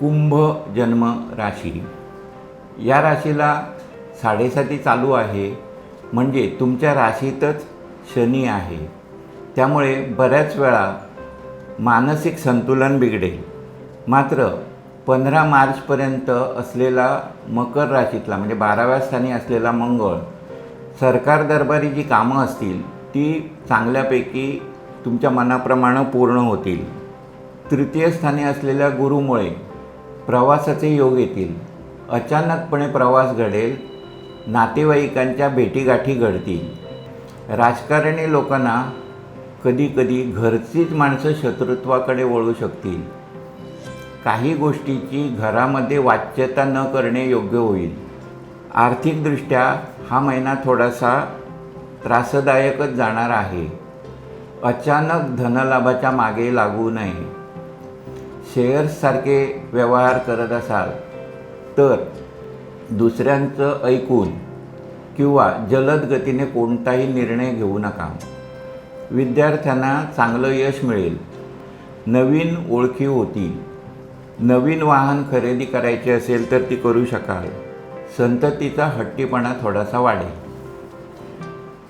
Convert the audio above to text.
कुंभ जन्म राशी, या राशीला 7.5 चालू आहे, म्हणजे तुमच्या राशीतच शनी आहे. त्यामुळे बऱ्याच वेळा मानसिक संतुलन बिघडेल. मात्र 15 मार्चपर्यंत असलेला मकर राशीतला म्हणजे 12व्या स्थानी असलेला मंगळ सरकार दरबारी जी कामं असतील ती चांगल्यापैकी तुमच्या मनाप्रमाणे पूर्ण होतील. तृतीय स्थानी असलेल्या गुरुमुळे प्रवासाचे योग येतील. अचानकपणे प्रवास घडेल. नातेवाईकांच्या भेटीगाठी घडतील. राजकारणी लोकांना कधीकधी घरचीच माणसं शत्रुत्वाकडे वळू शकतील. काही गोष्टीची घरामध्ये वाच्यता न करणे योग्य होईल. आर्थिकदृष्ट्या हा महिना थोडासा त्रासदायकच जाणार आहे. अचानक धनलाभाच्या मागे लागू नये. शेअर्ससारखे व्यवहार करत असाल तर दुसऱ्यांचं ऐकून किंवा जलद गतीने कोणताही निर्णय घेऊ नका. विद्यार्थ्यांना चांगलं यश मिळेल. नवीन ओळखी होतील. नवीन वाहन खरेदी करायचे असेल तर ती करू शकाल. संततीचा हट्टीपणा थोडासा वाढेल.